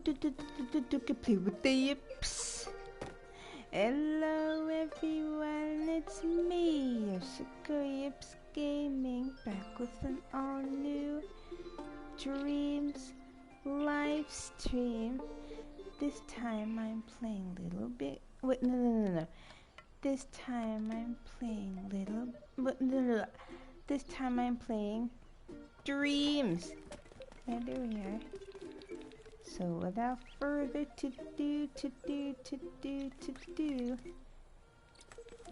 Play with the Yips. Hello everyone, it's me, YoshikoYipsGaming, back with an all new Dreams live stream. This time I'm playing Little Big. Wait, no. This time I'm playing Little. This time I'm playing Dreams. Yeah, there we are. So without further to do,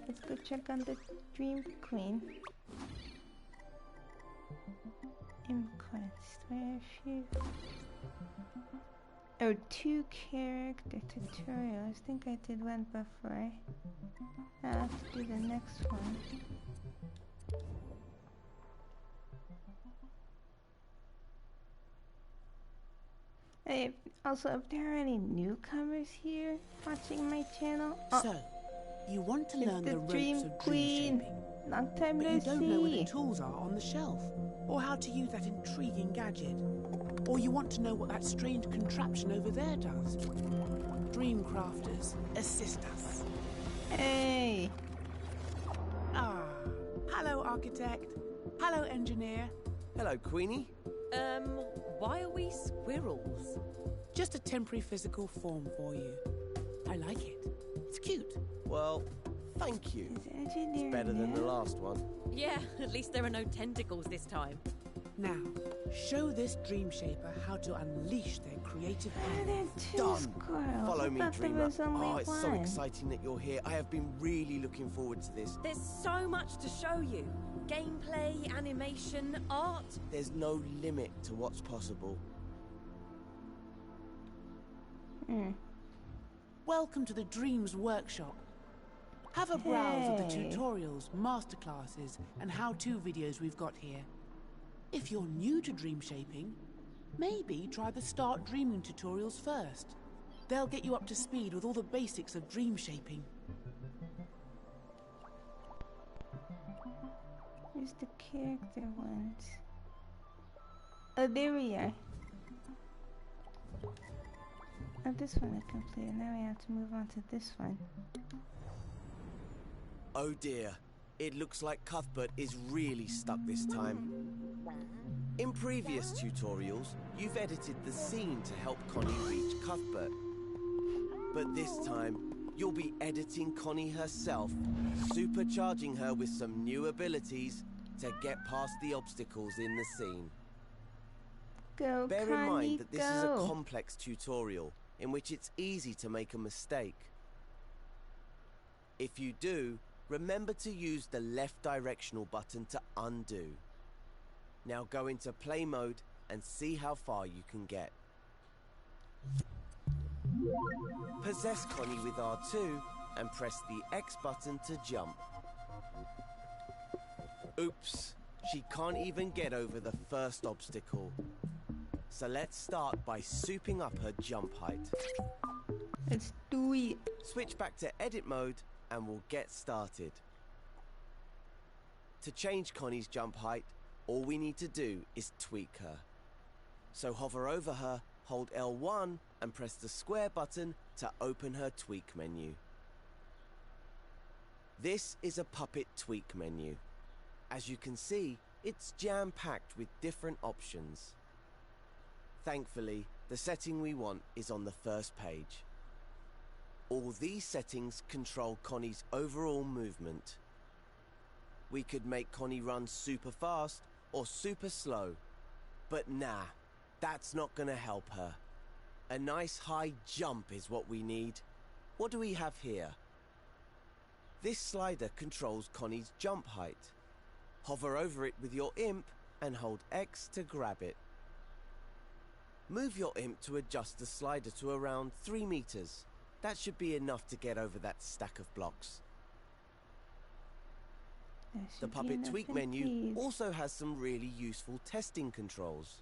let's go check on the Dream Queen. Quest, where is she? Oh, 2 character tutorials. I think I did one before. I'll have to do the next one. Hey, also, if there are any newcomers here watching my channel, so you want to learn the ropes Dream of Queen. dream shaping, Long time but no you don't know where the see. tools are on the shelf, or how to use that intriguing gadget, or you want to know what that strange contraption over there does. Dream crafters, assist us. Hey. Ah, hello architect. Hello engineer. Hello, Queenie. Why are we squirrels? Just a temporary physical form for you. I like it. It's cute. Well, thank you. Is It's better than the last one. Yeah, at least there are no tentacles this time. Now, show this dream shaper how to unleash their creative power. Done. Follow me, Dreamer. Oh, It's so exciting that you're here. I have been really looking forward to this. There's so much to show you. Gameplay, animation, art. There's no limit to what's possible. Welcome to the Dreams Workshop. Have a browse of the Hey. tutorials, masterclasses, and how-to videos we've got here. If you're new to dream shaping, maybe try the Start Dreaming tutorials first. They'll get you up to speed with all the basics of dream shaping. Where's the character ones? Oh, there we are. Oh, this one I completed. Now we have to move on to this one. Oh dear. It looks like Cuthbert is really stuck this time. In previous tutorials, you've edited the scene to help Connie reach Cuthbert. But this time, you'll be editing Connie herself, supercharging her with some new abilities to get past the obstacles in the scene. Go, Bear in Connie, mind that this is a go. complex tutorial in which it's easy to make a mistake. If you do, remember to use the left directional button to undo. Now go into play mode and see how far you can get. Possess Connie with R2 and press the X button to jump. Oops, she can't even get over the first obstacle. So let's start by souping up her jump height. Let's do it. Switch back to edit mode and we'll get started. To change Connie's jump height, all we need to do is tweak her. So hover over her, hold L1 and press the square button to open her tweak menu. This is a puppet tweak menu. As you can see, it's jam-packed with different options. Thankfully, the setting we want is on the first page. All these settings control Connie's overall movement. We could make Connie run super fast or super slow, but nah, that's not gonna help her. A nice high jump is what we need. What do we have here? This slider controls Connie's jump height. Hover over it with your imp and hold X to grab it. Move your imp to adjust the slider to around 3 meters. That should be enough to get over that stack of blocks. The puppet tweak menu also has some really useful testing controls.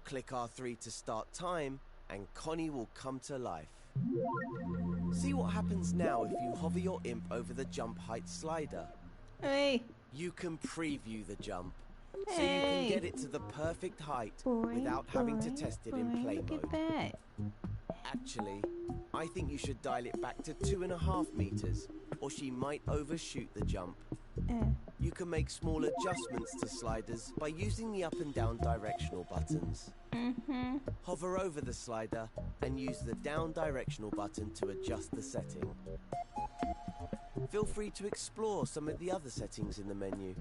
Click R3 to start time and Connie will come to life. See what happens now if you hover your imp over the jump height slider. Hey. You can preview the jump. so you can get it to the perfect height without having to test it in play Look mode. at that. Actually, I think you should dial it back to 2.5 meters, or she might overshoot the jump. You can make small adjustments to sliders by using the up and down directional buttons. Hover over the slider and use the down directional button to adjust the setting. Feel free to explore some of the other settings in the menu.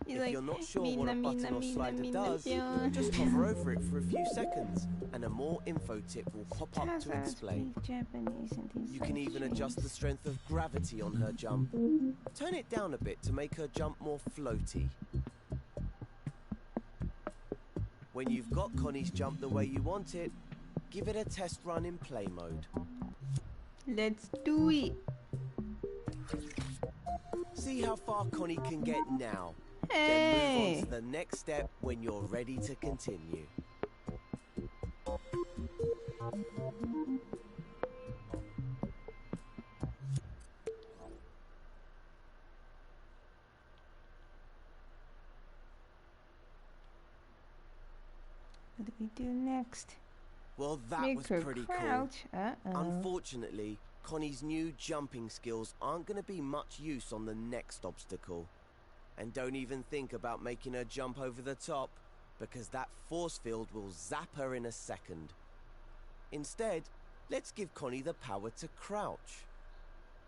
If you're not sure what a button or slider does, just hover over it for a few seconds and a more info tip will pop up to explain. You can even adjust the strength of gravity on her jump. Turn it down a bit to make her jump more floaty. When you've got Connie's jump the way you want it, give it a test run in play mode. Let's do it. See how far Connie can get now. Hey. Then move on to the next step when you're ready to continue. What do we do next? Well, that Make was her pretty crouch. cool. Unfortunately, Connie's new jumping skills aren't going to be much use on the next obstacle. And don't even think about making her jump over the top, because that force field will zap her in a second. Instead, let's give Connie the power to crouch.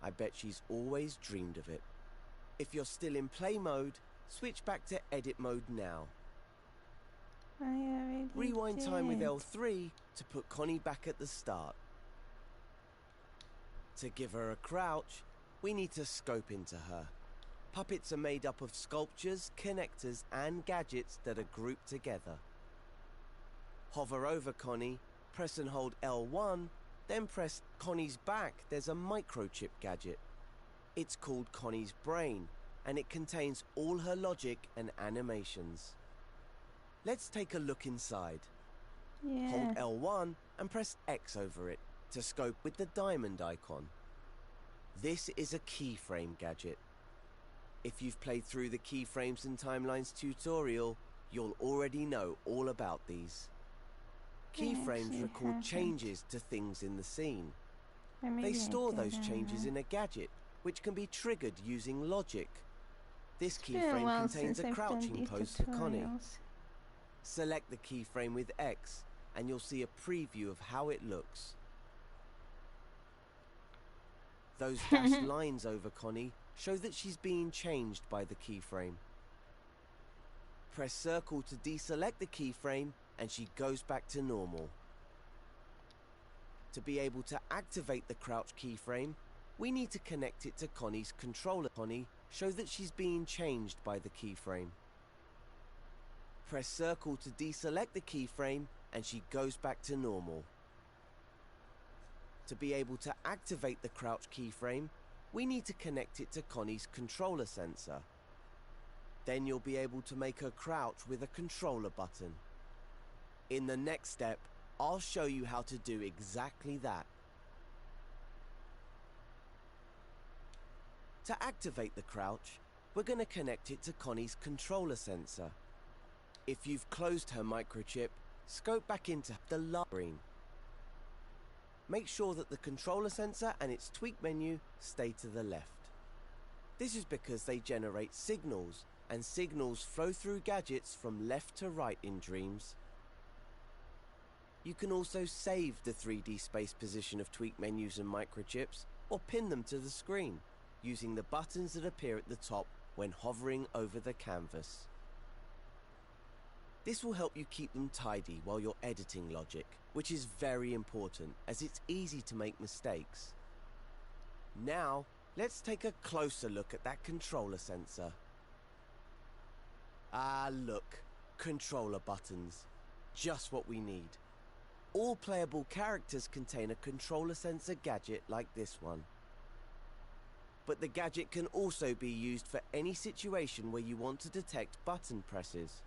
I bet she's always dreamed of it. If you're still in play mode, switch back to edit mode now. I already Rewind did. time with L3 to put Connie back at the start. To give her a crouch, we need to scope into her. Puppets are made up of sculptures, connectors, and gadgets that are grouped together. Hover over Connie, press and hold L1, then press Connie's back. There's a microchip gadget. It's called Connie's brain, and it contains all her logic and animations. Let's take a look inside. Yeah. Hold L1 and press X over it to scope with the diamond icon. This is a keyframe gadget. If you've played through the keyframes and timelines tutorial, you'll already know all about these. Keyframes record changes to things in the scene. They store those changes in a gadget, which can be triggered using logic. This keyframe contains a crouching pose for Connie. Select the keyframe with X, and you'll see a preview of how it looks. Those dashed lines over Connie show that she's being changed by the keyframe. Press circle to deselect the keyframe, and she goes back to normal. To be able to activate the crouch keyframe, we need to connect it to Connie's controller. Connie, show that she's being changed by the keyframe. Press circle to deselect the keyframe, and she goes back to normal. To be able to activate the crouch keyframe, we need to connect it to Connie's controller sensor. Then you'll be able to make her crouch with a controller button. In the next step, I'll show you how to do exactly that. To activate the crouch, we're going to connect it to Connie's controller sensor. If you've closed her microchip, scope back into the screen. Make sure that the controller sensor and its tweak menu stay to the left. This is because they generate signals, and signals flow through gadgets from left to right in Dreams. You can also save the 3D space position of tweak menus and microchips, or pin them to the screen, using the buttons that appear at the top when hovering over the canvas. This will help you keep them tidy while you're editing logic, which is very important as it's easy to make mistakes. Now, let's take a closer look at that controller sensor. Ah, look, controller buttons. Just what we need. All playable characters contain a controller sensor gadget like this one. But the gadget can also be used for any situation where you want to detect button presses.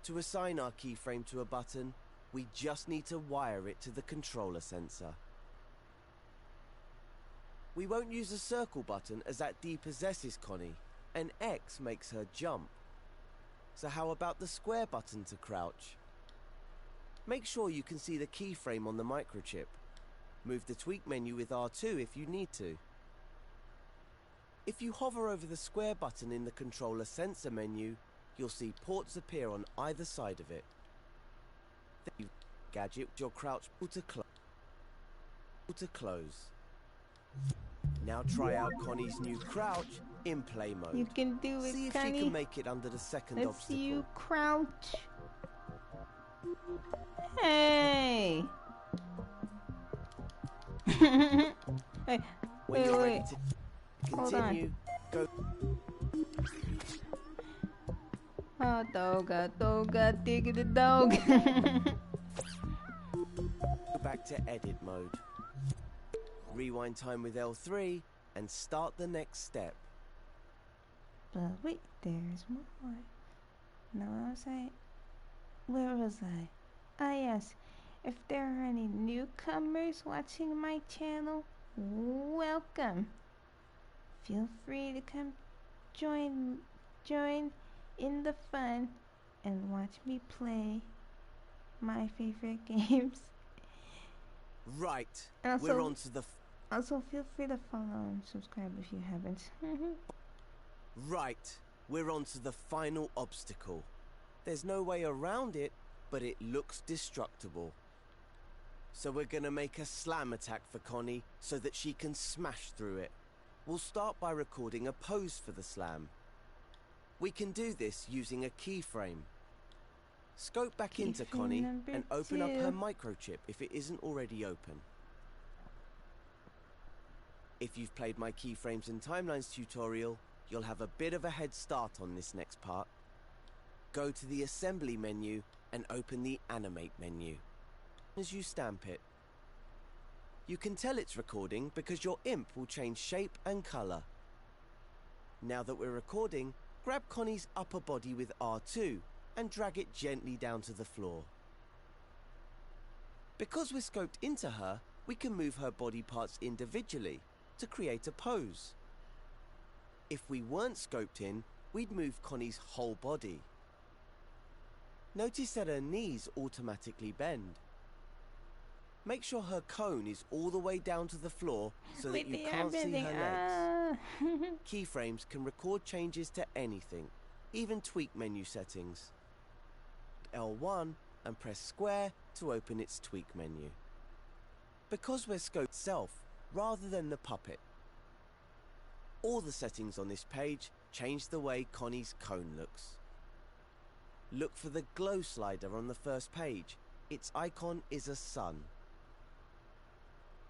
To assign our keyframe to a button, we just need to wire it to the controller sensor. We won't use a circle button as that depossesses Connie, and X makes her jump. So how about the square button to crouch? Make sure you can see the keyframe on the microchip. Move the tweak menu with R2 if you need to. If you hover over the square button in the controller sensor menu, you'll see ports appear on either side of it. Then you gadget your crouch to close. Now try out Connie's new crouch in play mode. You can do it, See if Connie. she can make it under the second Let's obstacle. see you crouch. Hey! Hey, When you're ready wait. to Hold continue, go Oh, doga, dig the dog. back to edit mode. Rewind time with L3 and start the next step. But wait, there's more. Now where was I? Ah yes, if there are any newcomers watching my channel, welcome. Feel free to come join in the fun and watch me play my favorite games. Right, And we're on to the also feel free to follow and subscribe if you haven't. Right, we're on to the final obstacle. There's no way around it, but it looks destructible. So we're gonna make a slam attack for Connie so that she can smash through it. We'll start by recording a pose for the slam. We can do this using a keyframe. Scope back into Keyframe Connie number and open up 2. her microchip if it isn't already open. If you've played my keyframes and timelines tutorial, you'll have a bit of a head start on this next part. Go to the assembly menu and open the animate menu. As you stamp it, you can tell it's recording because your imp will change shape and color. Now that we're recording, grab Connie's upper body with R2 and drag it gently down to the floor. Because we're scoped into her, we can move her body parts individually to create a pose. If we weren't scoped in, we'd move Connie's whole body. Notice that her knees automatically bend. Make sure her cone is all the way down to the floor so that you can't see her legs. Keyframes can record changes to anything, even tweak menu settings. L1 and press square to open its tweak menu. Because we're scoped itself rather than the puppet, all the settings on this page change the way Connie's cone looks. Look for the glow slider on the first page. Its icon is a sun.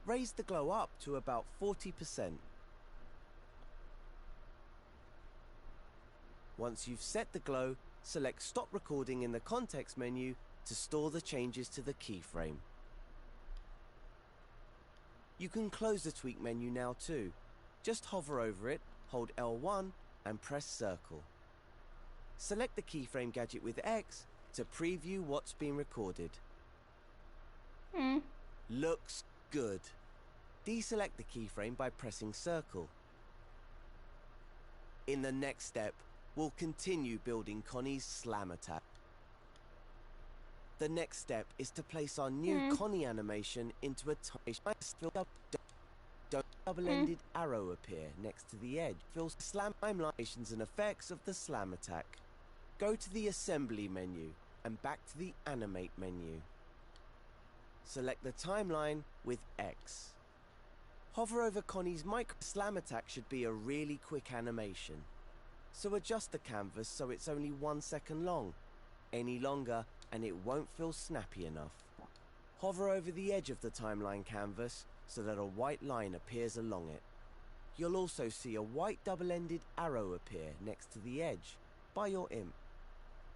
Raise the glow up to about 40%. Once you've set the glow, select Stop Recording in the context menu to store the changes to the keyframe. You can close the tweak menu now too. Just hover over it, hold L1 and press circle. Select the keyframe gadget with X to preview what's been recorded. Looks good. Deselect the keyframe by pressing circle. In the next step, we'll continue building Connie's slam attack. The next step is to place our new Connie animation into a double-ended arrow appear next to the edge. Fill slam animations and effects of the slam attack. Go to the assembly menu and back to the animate menu. Select the timeline with X. Hover over Connie's micro slam attack should be a really quick animation. So adjust the canvas so it's only 1 second long. Any longer and it won't feel snappy enough. Hover over the edge of the timeline canvas so that a white line appears along it. You'll also see a white double-ended arrow appear next to the edge by your imp.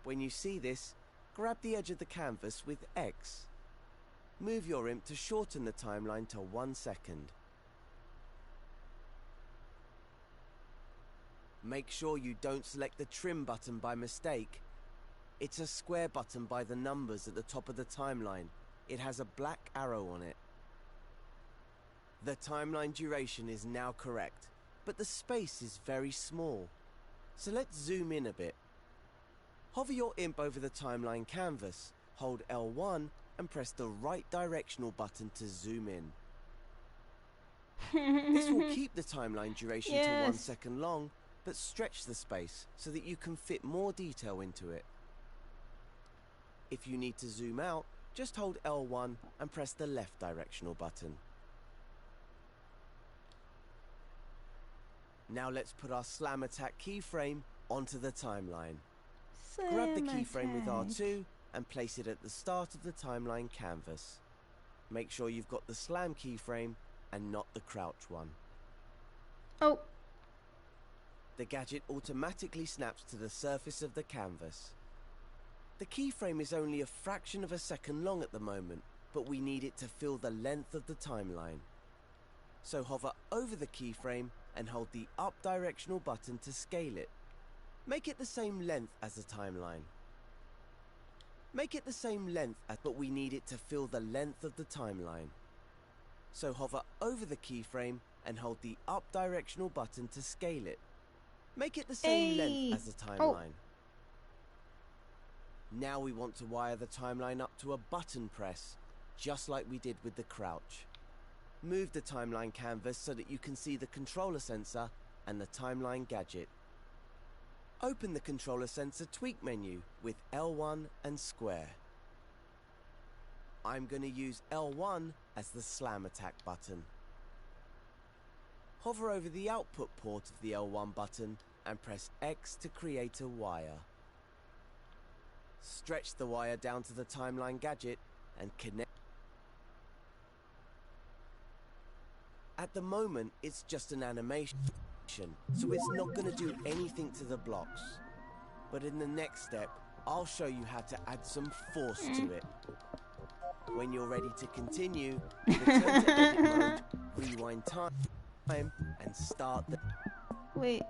When you see this, grab the edge of the canvas with X. Move your imp to shorten the timeline to 1 second. Make sure you don't select the trim button by mistake. It's a square button by the numbers at the top of the timeline. It has a black arrow on it. The timeline duration is now correct, but the space is very small. So let's zoom in a bit. Hover your imp over the timeline canvas, hold L1 and press the right directional button to zoom in. This will keep the timeline duration to 1 second long, but stretch the space so that you can fit more detail into it. If you need to zoom out, just hold L1 and press the left directional button. Now let's put our slam attack keyframe onto the timeline. Grab the keyframe with R2 and place it at the start of the timeline canvas. Make sure you've got the slam keyframe and not the crouch one. Oh. The gadget automatically snaps to the surface of the canvas. The keyframe is only a fraction of a second long at the moment, but we need it to fill the length of the timeline. So hover over the keyframe and hold the up directional button to scale it. Make it the same length as the timeline. Make it the same length but we need it to fill the length of the timeline. So hover over the keyframe and hold the up directional button to scale it. Make it the same length as the timeline. Now we want to wire the timeline up to a button press, just like we did with the crouch. Move the timeline canvas so that you can see the controller sensor and the timeline gadget. Open the controller sensor tweak menu with L1 and square. I'm going to use L1 as the slam attack button. Hover over the output port of the L1 button and press X to create a wire. Stretch the wire down to the timeline gadget and connect. At the moment, it's just an animation, so it's not going to do anything to the blocks. But in the next step, I'll show you how to add some force to it. When you're ready to continue, return to edit mode, rewind time, and start the... Wait.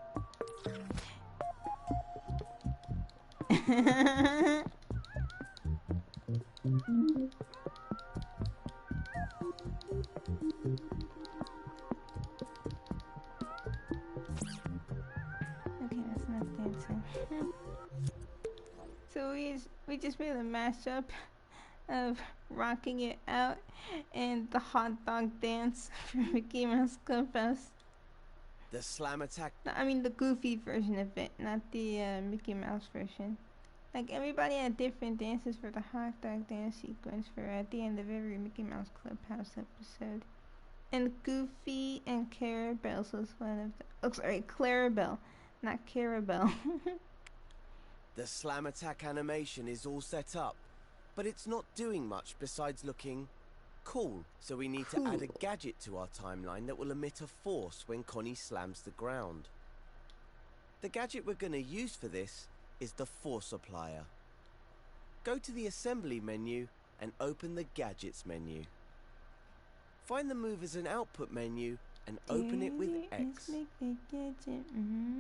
Okay, that's not dancing. So we just made a mashup of Rocking It Out and the hot dog dance from Mickey Mouse Clubhouse. The slam attack. I mean the goofy version of it, not the Mickey Mouse version. Like everybody had different dances for the hot dog dance sequence for at the end of every Mickey Mouse Clubhouse episode. And Goofy and Carabelle was one of the... Oh, sorry, Clarabelle, not Carabelle. The slam attack animation is all set up, but it's not doing much besides looking cool. So we need to add a gadget to our timeline that will emit a force when Connie slams the ground. The gadget we're going to use for this is the force applier. Go to the assembly menu and open the gadgets menu. Find the move as an output menu and open it with X.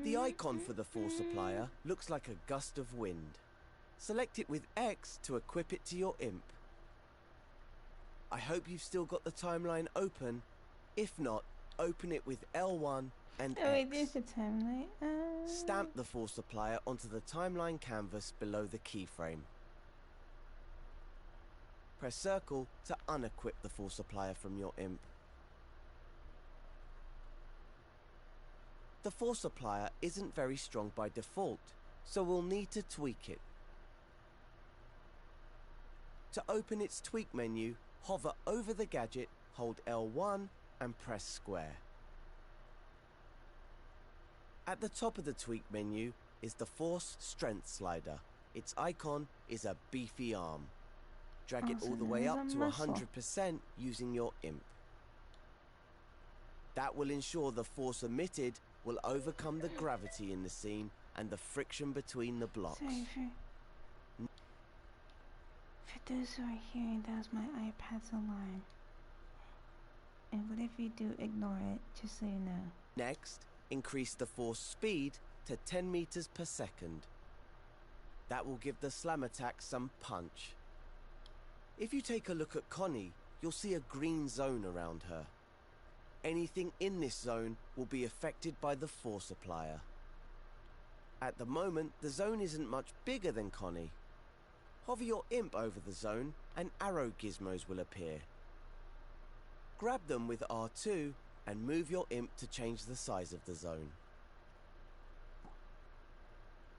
The icon for the force applier looks like a gust of wind. Select it with X to equip it to your imp. I hope you've still got the timeline open. If not, open it with L1 and X. Wait, there's the timeline. Stamp the force applier onto the timeline canvas below the keyframe. Press circle to unequip the force applier from your imp. The force applier isn't very strong by default, so we'll need to tweak it. To open its tweak menu, hover over the gadget, hold L1 and press square. At the top of the tweak menu is the force strength slider. Its icon is a beefy arm. Drag it all the way up to 100% using your imp. That will ensure the force emitted will overcome the gravity in the scene and the friction between the blocks. Sorry for those who are hearing, that was my iPad's alarm. And whatever you do, ignore it, just so you know. Next, increase the force speed to 10 meters per second. That will give the slam attack some punch. If you take a look at Connie, you'll see a green zone around her. Anything in this zone will be affected by the force applier. At the moment, the zone isn't much bigger than Connie. Hover your imp over the zone and arrow gizmos will appear. Grab them with R2 and move your imp to change the size of the zone.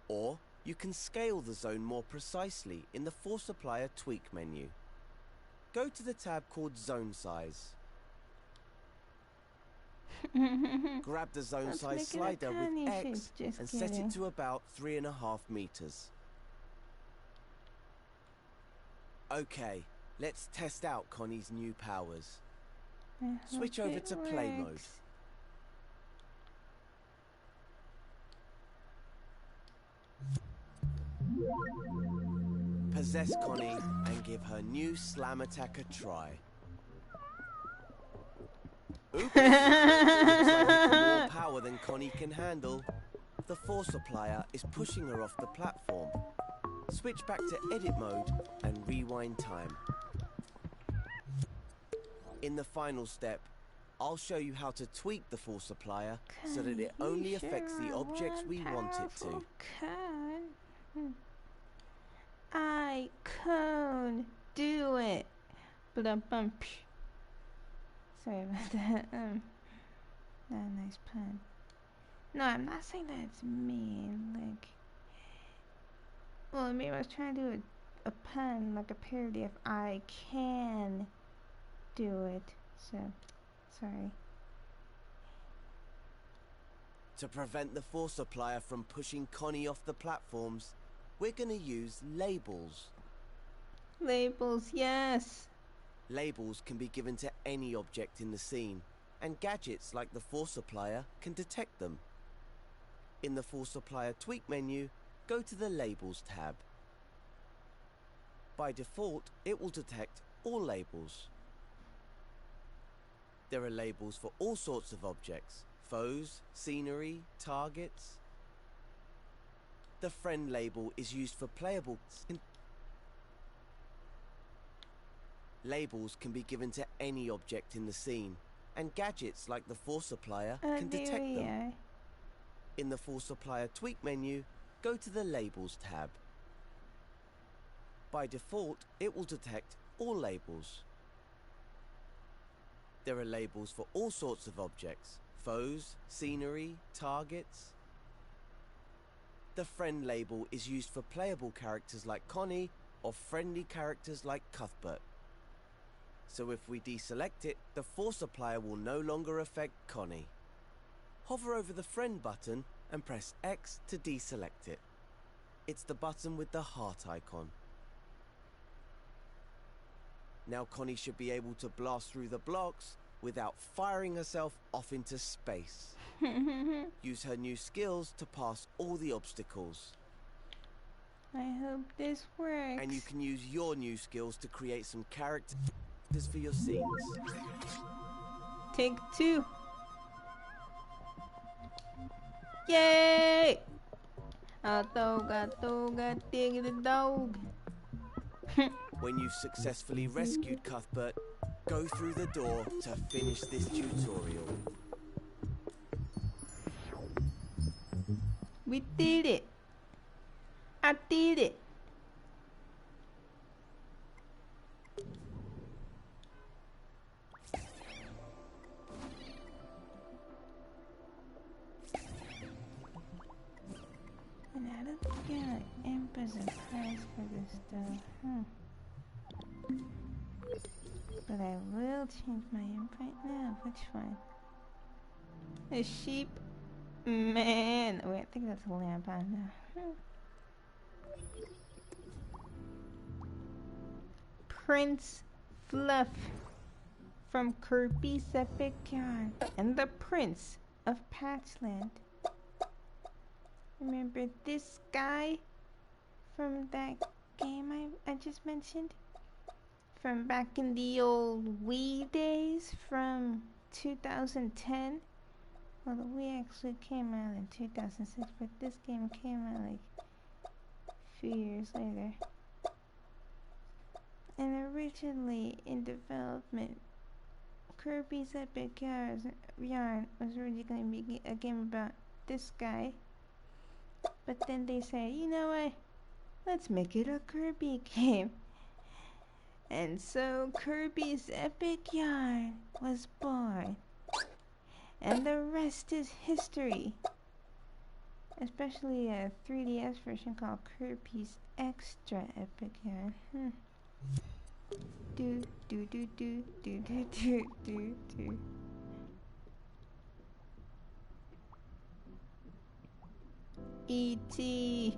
Or you can scale the zone more precisely in the Force Applier Tweak menu. Go to the tab called Zone Size. Grab the zone size slider with X and set it to about 3.5 meters. Okay, let's test out Connie's new powers. Switch over to play mode. Possess Connie and give her new slam attack a try. Oops! Looks like it's more power than Connie can handle. The Force Applier is pushing her off the platform. Switch back to edit mode and rewind time. In the final step, I'll show you how to tweak the Force Applier so that it only affects the objects we want it to. I can do it. Ba-dum-bum. Sorry about that. Not a nice pun. No, I'm not saying that it's mean. Like, well, maybe I was trying to do a pun, like a parody of I can do it. So, sorry. To prevent the Force Applier from pushing Connie off the platforms, we're going to use labels. Labels, yes. Labels can be given to any object in the scene, and gadgets like the Force Applier can detect them. In the Force Applier Tweak menu, go to the Labels tab. By default, it will detect all labels. There are labels for all sorts of objects: foes, scenery, targets. The friend label is used for playable. Labels can be given to any object in the scene, and gadgets like the Force Applier can detect them. In the Force Applier Tweak menu, go to the Labels tab. By default, it will detect all labels. There are labels for all sorts of objects: foes, scenery, targets. The friend label is used for playable characters like Connie or friendly characters like Cuthbert. So if we deselect it, the Force Applier will no longer affect Connie. Hover over the friend button and press X to deselect it. It's the button with the heart icon. Now Connie should be able to blast through the blocks without firing herself off into space. Use her new skills to pass all the obstacles. I hope this works. And you can use your new skills to create some characters for your scenes. Take 2. Yay! A dog, dig the dog. When you've successfully rescued Cuthbert, go through the door to finish this tutorial. We did it. I did it. And I don't get imp as a prize for this stuff, But I will change my imp right now. Which one? A sheep? Man. Wait, I think that's a lamp on now. Prince Fluff from Kirby's Epic Yarn and the Prince of Patchland. Remember this guy from that game I just mentioned? From back in the old Wii days from 2010? Well, the Wii actually came out in 2006, but this game came out like a few years later. And originally in development, Kirby's Epic Yarn was originally going to be a game about this guy But then they say, you know what? Let's make it a Kirby game. And so Kirby's Epic Yarn was born. And the rest is history. Especially a 3DS version called Kirby's Extra Epic Yarn. Do do do do do do do do do. E.T.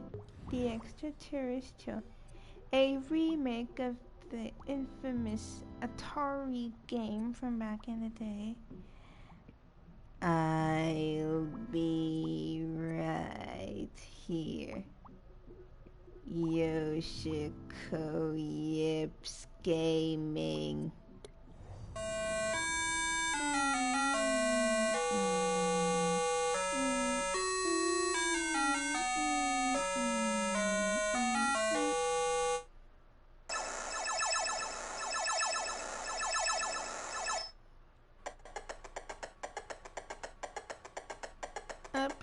the Extraterrestrial, a remake of the infamous Atari game from back in the day. I'll be right here. YoshikoYipsGaming. Up.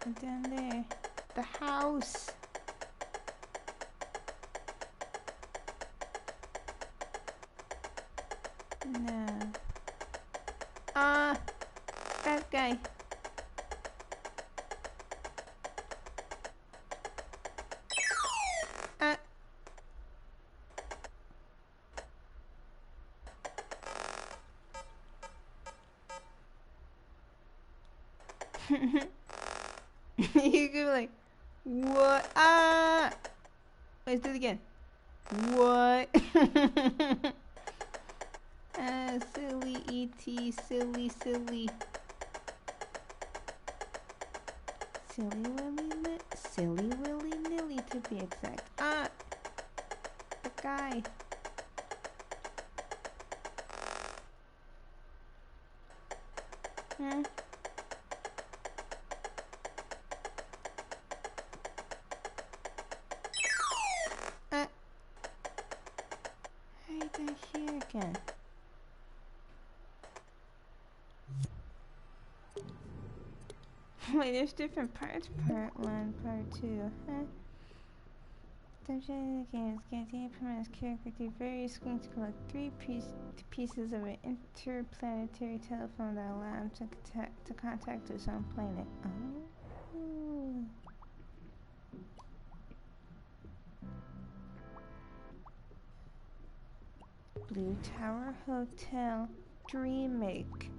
And down there, the house. No. That guy. You could be like, what? Let's do it again. What? Silly E.T. Silly. Silly willy-nilly to be exact. The guy. Right down here again. Wait, there's different parts. Part 1, part 2. Subject of the game is guaranteed permanent character through various screens to collect 3 pieces of an interplanetary telephone that allow him to contact his own planet. Oh. Blue Tower Hotel Remake.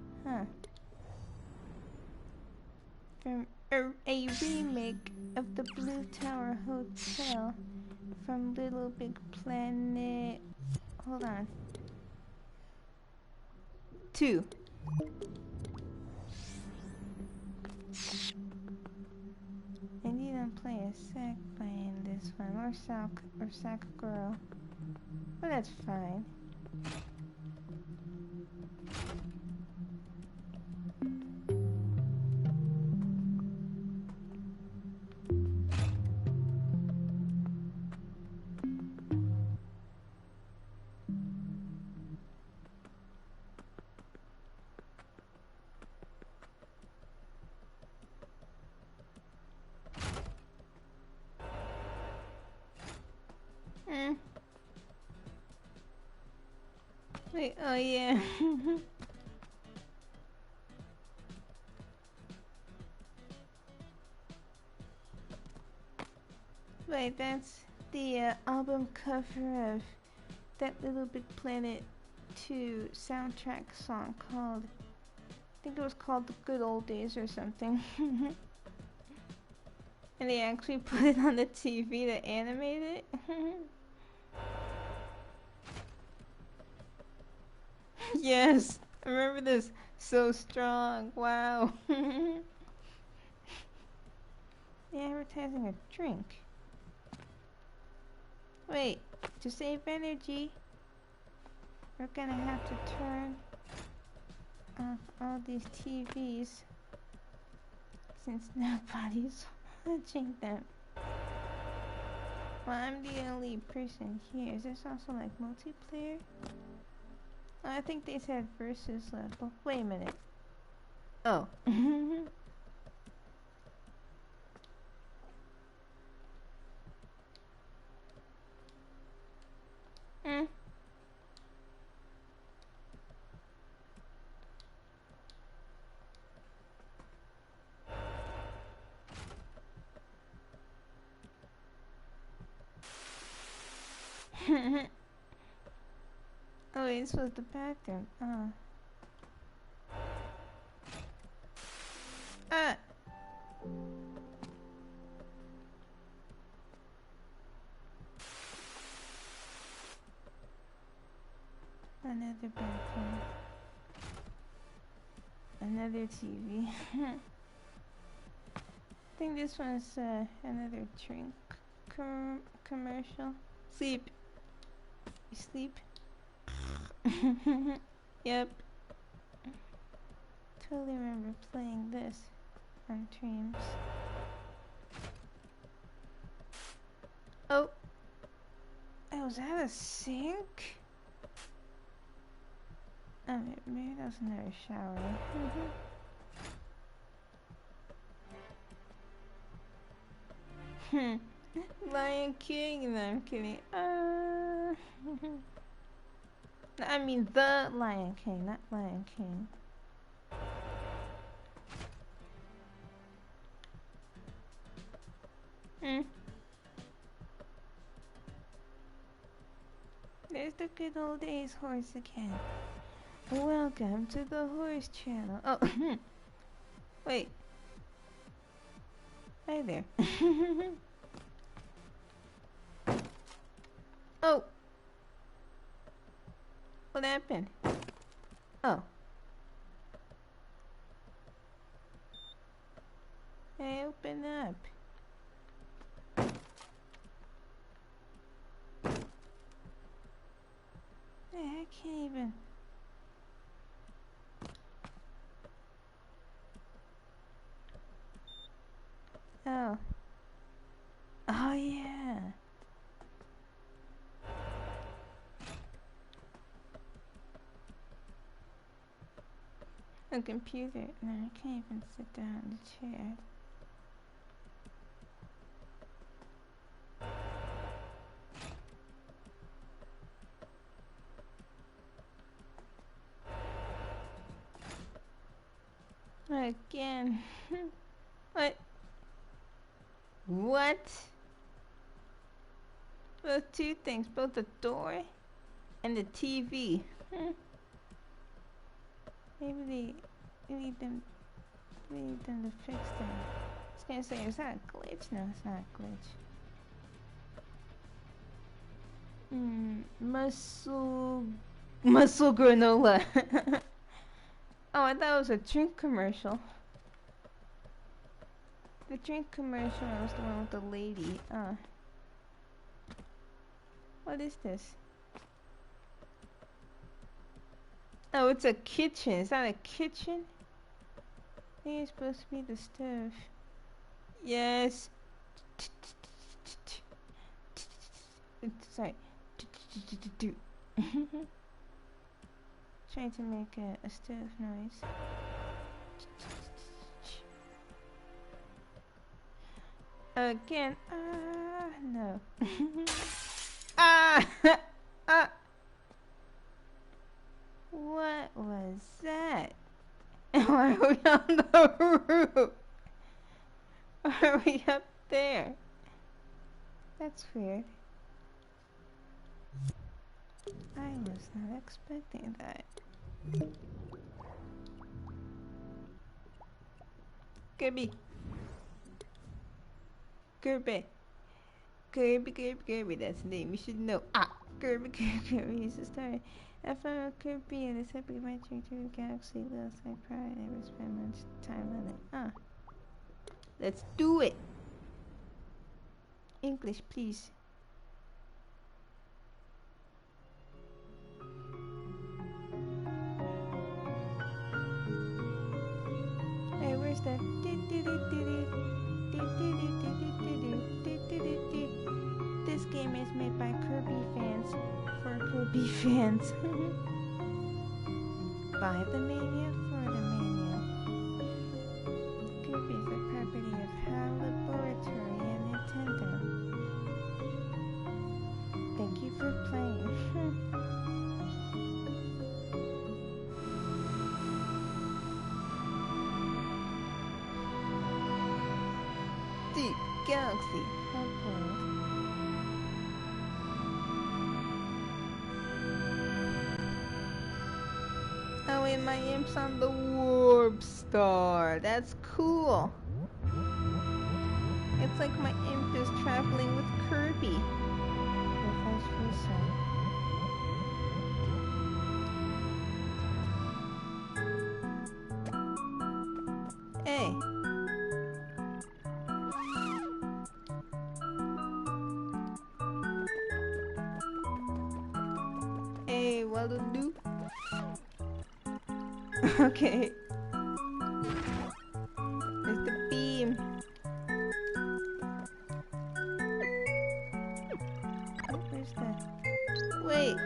From a remake of the Blue Tower Hotel from Little Big Planet. Hold on. 2. I need to play a sack boy in this one, or sack girl. But that's fine. Wait, oh yeah. Wait, that's the album cover of that Little Big Planet 2 soundtrack song called, I think it was called The Good Old Days or something. And they actually put it on the TV to animate it. Yes, I remember this. So strong. Wow. They're advertising a drink. Wait, to save energy, we're gonna have to turn off all these TVs since nobody's watching them. Well, I'm the only person here. Is this also like multiplayer? Oh, I think they said versus level. Wait a minute. Oh. Mm. Oh, this was the bathroom. Oh. Ah! Another bathroom. Another TV. I think this one's another drink commercial. Sleep. You sleep? Yep. Totally remember playing this on streams. Oh. Oh, was that a sink? Oh, maybe that was another shower. Lion King? No, I'm kidding. I mean the Lion King, not Lion King. There's the good old days horse again. Welcome to the horse channel. Oh, wait. Hi there. Oh. What happened? Oh. Hey, open up. Hey, I can't even. Oh. Oh, yeah. A computer. No, I can't even sit down in the chair. Again. What? What? Those two things, both the door and the TV. Maybe we need them to fix that. I was gonna say, is that a glitch? No, it's not a glitch. Muscle granola. Oh, I thought it was a drink commercial. The drink commercial was the one with the lady. What is this? Oh, it's a kitchen. Is that a kitchen? I think it's supposed to be the stove. Yes. Sorry. Trying to make a stove noise. Again. No. What was that? Why are we on the roof? Why are we up there? That's weird. I was not expecting that. Kirby. Kirby. Kirby, that's the name. You should know. Kirby is the star. I found Kirby and it's epic adventure to the galaxy. Last I probably never spent much time on it. Let's do it. English, please. Hey, where's that? This game is made by Kirby fans for Kirby fans. By the mania for the mania. Kirby is a property of HAL Laboratory and Nintendo. Thank you for playing. Deep Galaxy Hub. Oh wait, my imp's on the Warp Star. That's cool. It's like my imp is traveling with Kirby. Or vice versa. Hey. Hey, what'll do? Okay. There's the beam. Oh, where's that? Wait.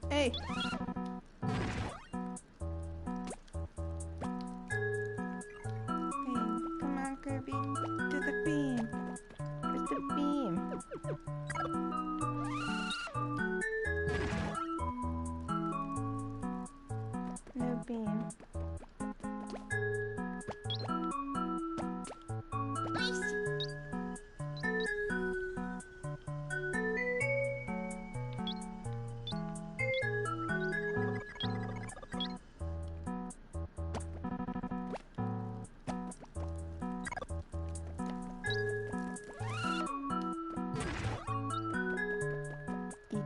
Hey. Come on, Kirby. To the beam. Where's the beam? No beam.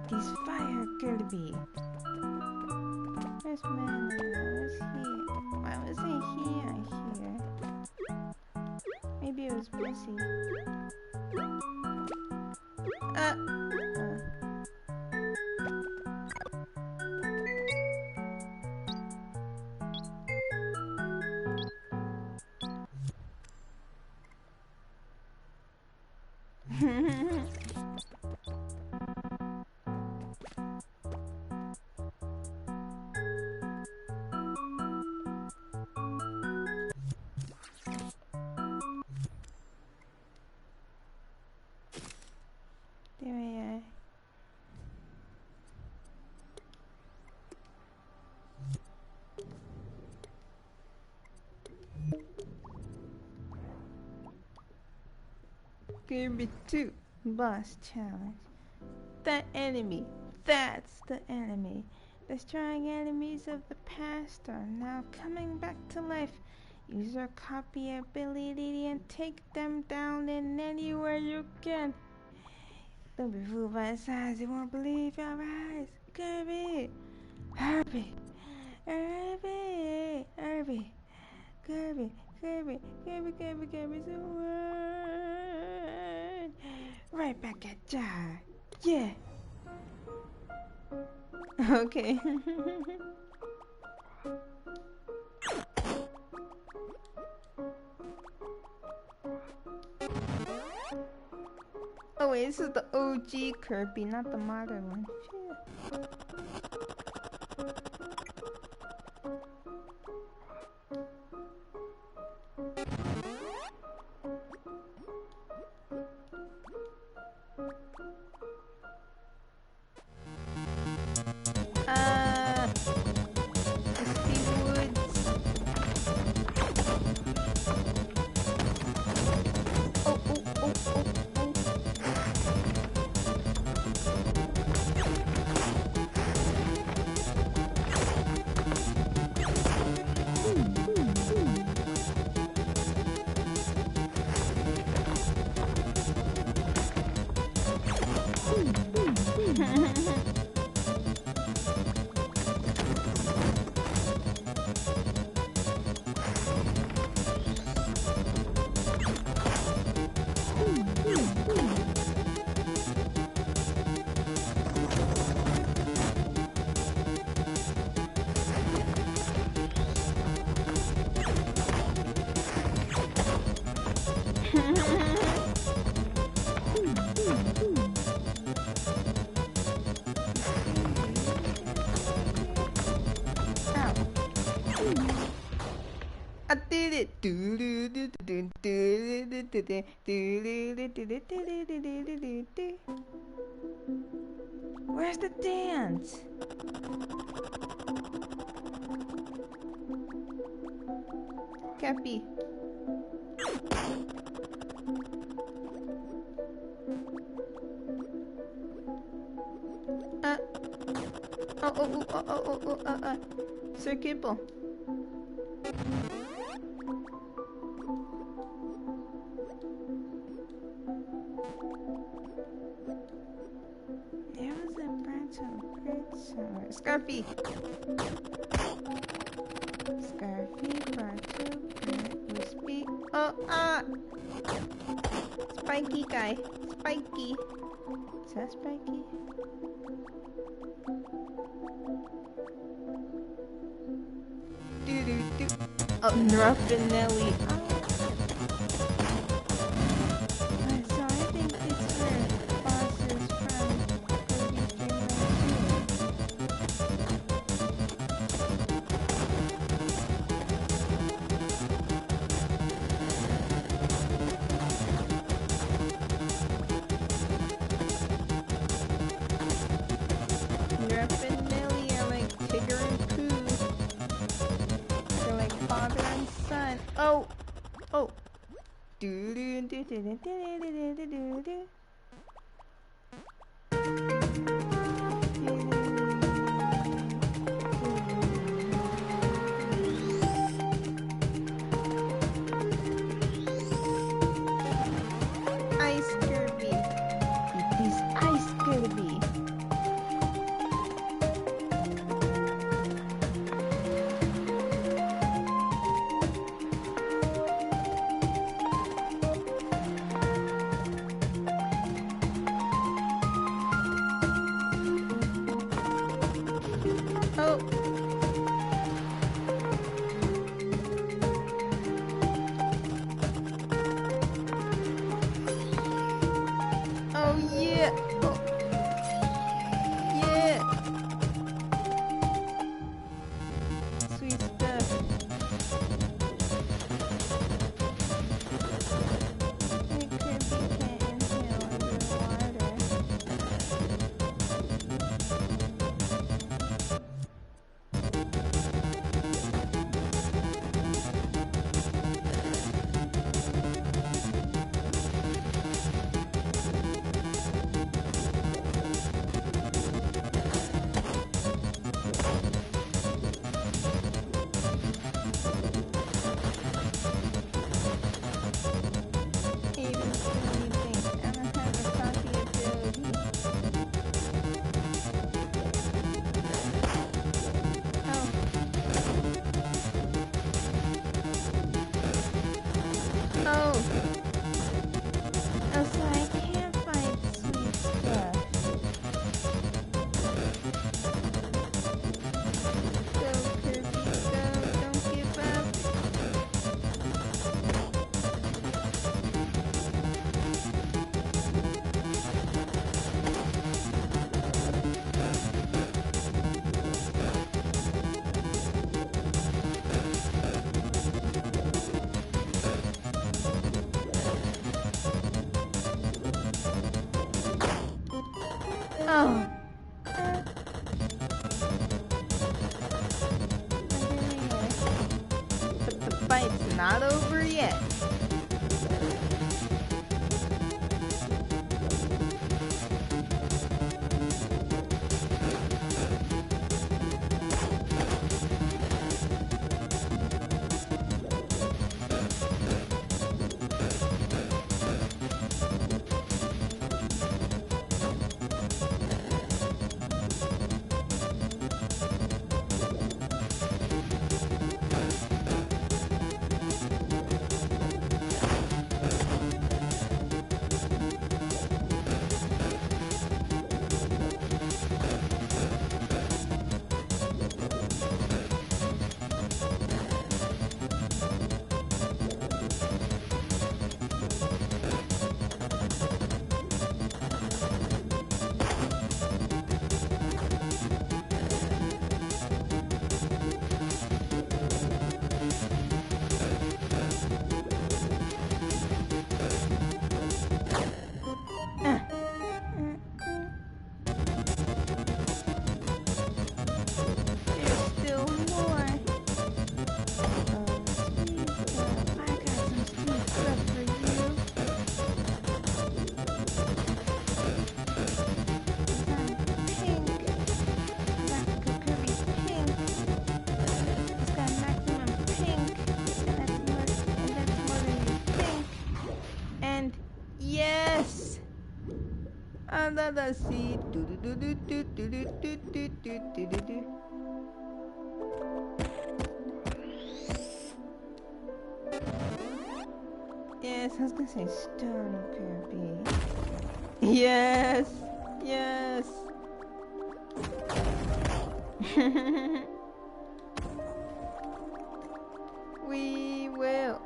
This fire, Kirby. Where's Mana? Where's he? Why wasn't he here? Maybe it was busy. There we are. Kirby 2 Boss Challenge. That enemy, that's the enemy. The strong enemies of the past are now coming back to life. Use your copy ability and take them down in anywhere you can. Don't be fooled by size, you won't believe your eyes. Kirby! Kirby! Kirby! Kirby! Kirby! Kirby! Kirby! Kirby! Kirby's a word! Right back at ya! Yeah! Okay. Oh wait, this is the OG Kirby, not the modern one. Phew. Steve Woods. I did it. Where's the dance? Cappy. Sir Kibble. There was a branch of great summer. Scarfy! Scarfy brought to great wispy. Oh, ah! Spiky guy. Spiky. Is that Spiky? Do. Oh, Ruff and Nelly. So I think these were bosses from Kirby's Dream Land 2. Ruff and Nelly are like Tigger and Pooh. They're like father and son. Oh! Oh! Ice Kirby. It is Ice Kirby. Oh. Oh yeah. Oh. Yeah. Sweet stuff. Hey, Kirby can't inhale underwater. Even silly things. I don't have a copy ability. Oh. Oh. Oh, so I can't find sweet stuff. Go, Kirby, go. Don't give up. Oh. But the fight's not over yet. under the sea. Do do do do do do do do do do do do do. Yes, I was gonna say stone kirby. Yes, yes. We will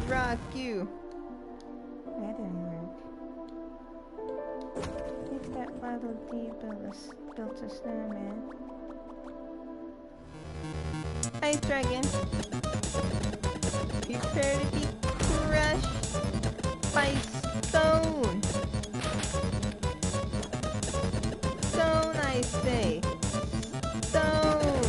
rock you. That didn't work. It's that Waddle Dee built a snowman. Ice dragon. Prepare to be crushed by stone. Stone, I say. Stone.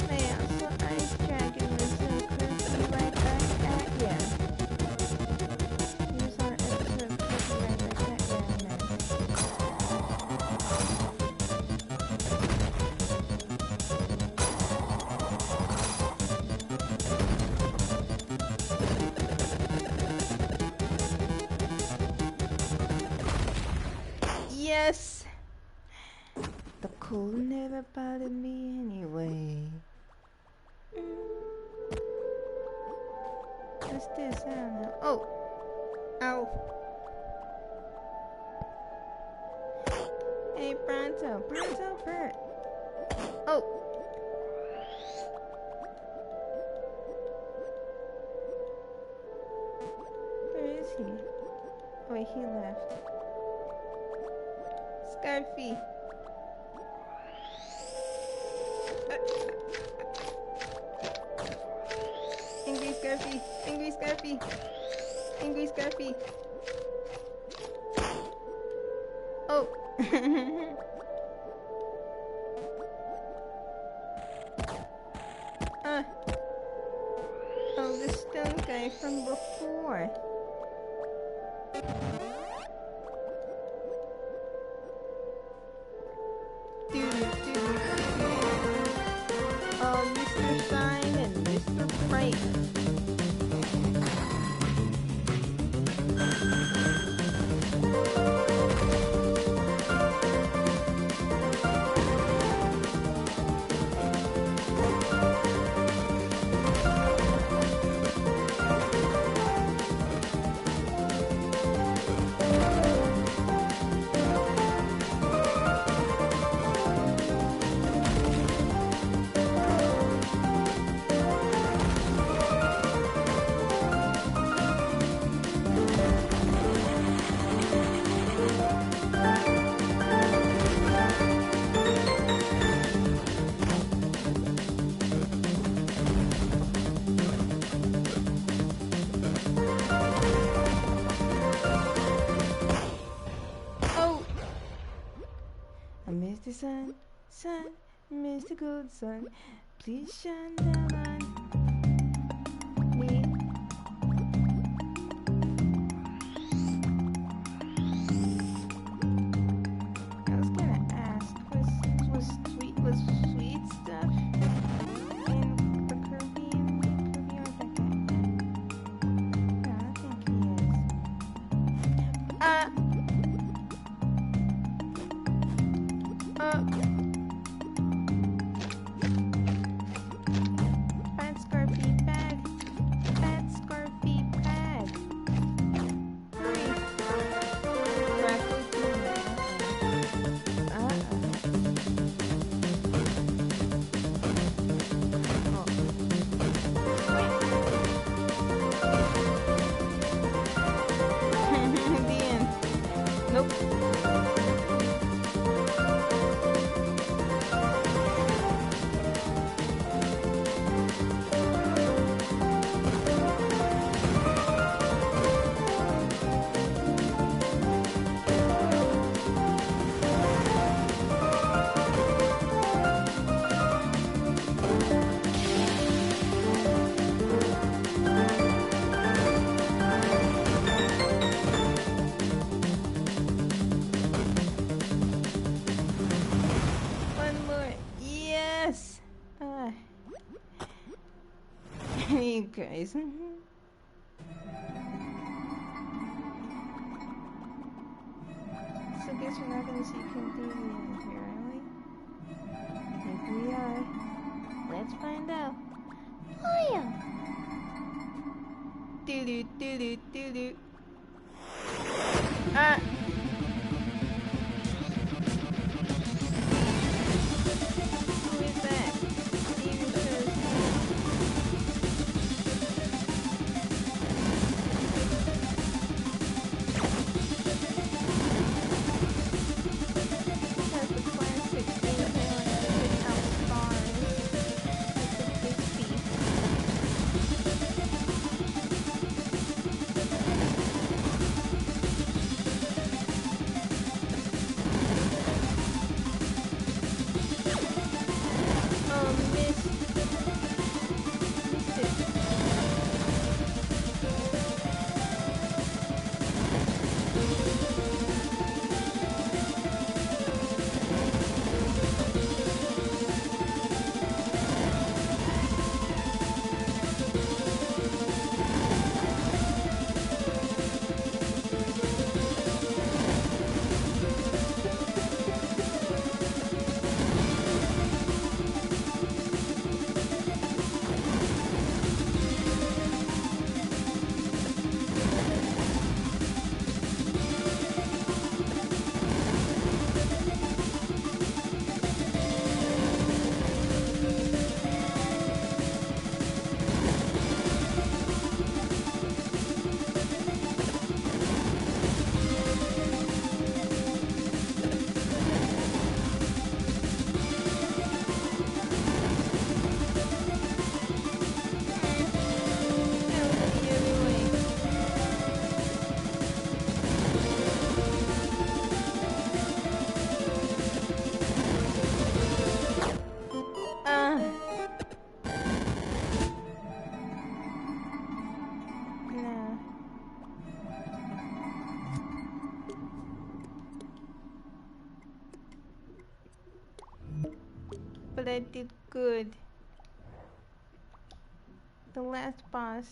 Man, so Ice Dragon was so crispy right back at ya. Here's our episode of crispy right back at ya, man. Yes! The cold never bothered me anyway. What's this? I don't know. Oh! Ow! Hey, Bronto! Bronto Bert! Oh! Where is he? Oh, wait, he left. Scarfy! Angry Scarfy! Angry Scarfy! Angry Scarfy! Oh! Oh, the stone guy from before. Mr. Shine and Mr. Bright. Mr. Sun, Mr. Gold Sun, please shine down on me. I was gonna ask, was sweet stuff in the Kirby or that guy? Yeah, I think he is. Bad Scarfy bag. Bad Scarfy bag. Hurry. Crackle tuna. Oh. Wait. The end. Nope. guys. So guess we're not gonna see Canthurians here, are we? If we are, let's find out. Fire! Doo-doo, doo-doo, doo-doo. Ah! Who is that? Even shows has the classic inhale and spit out stars. It's a big beast. Oh, missed it. No. But I did good. The last boss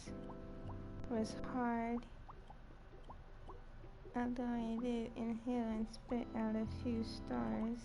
was hard. Although I did inhale and spit out a few stars.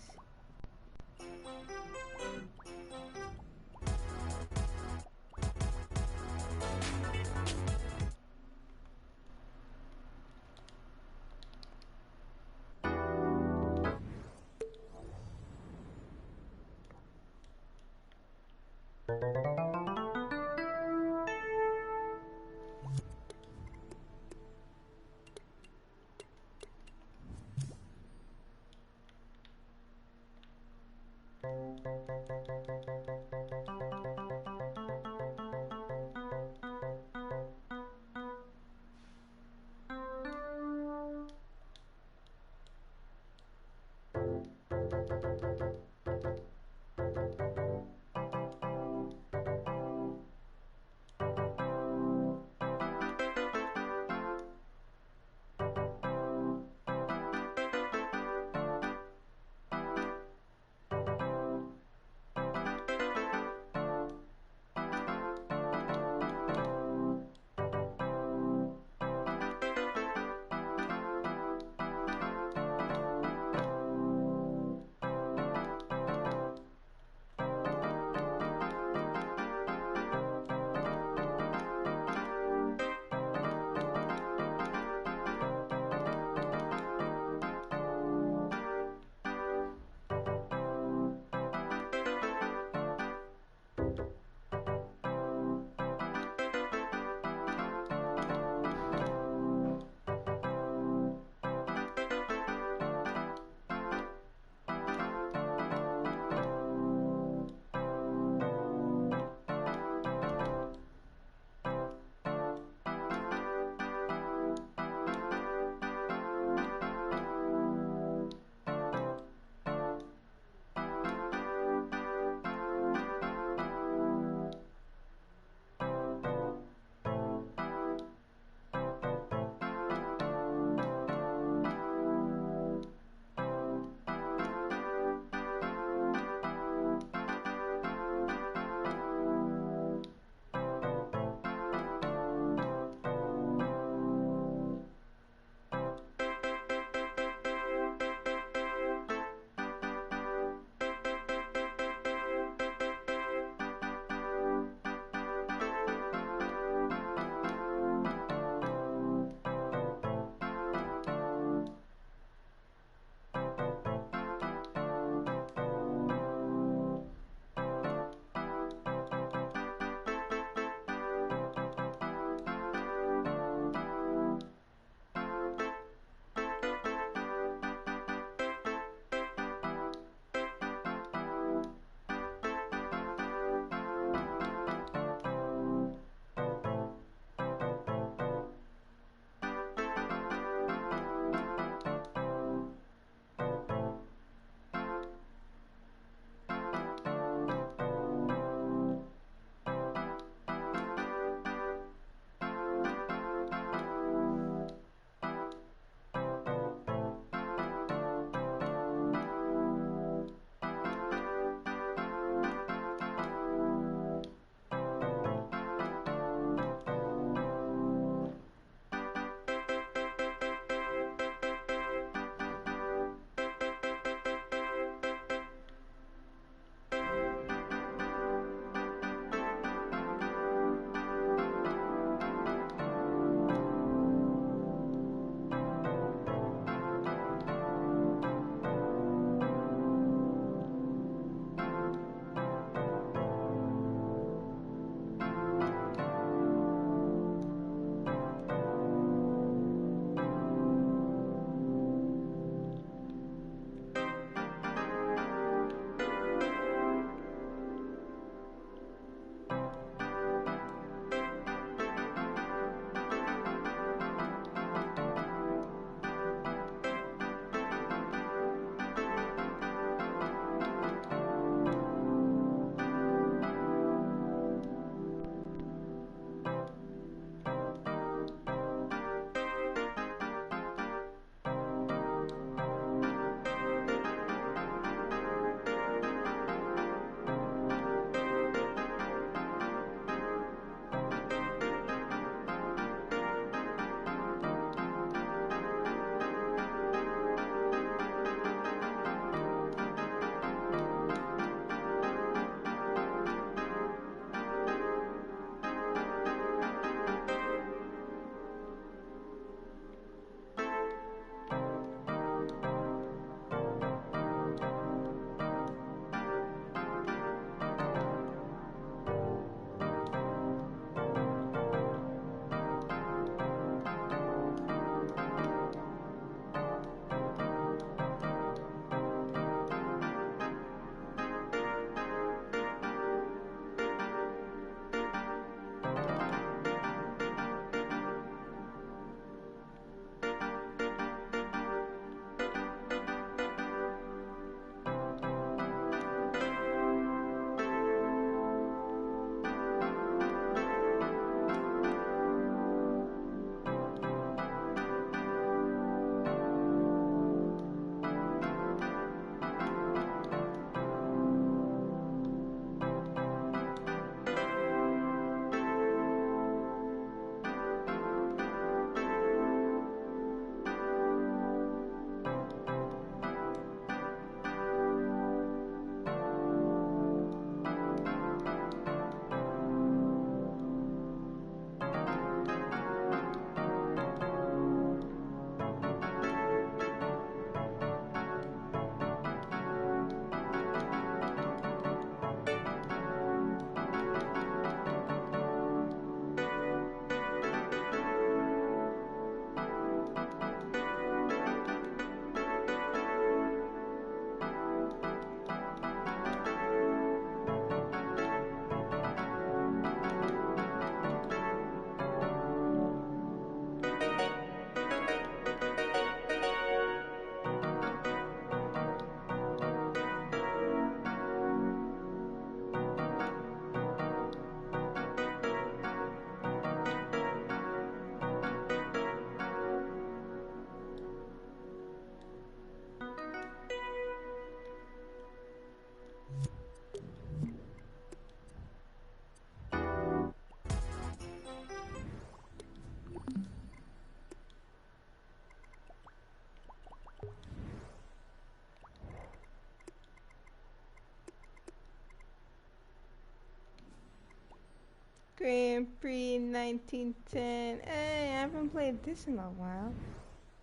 Grand Prix 1910. Hey, I haven't played this in a while.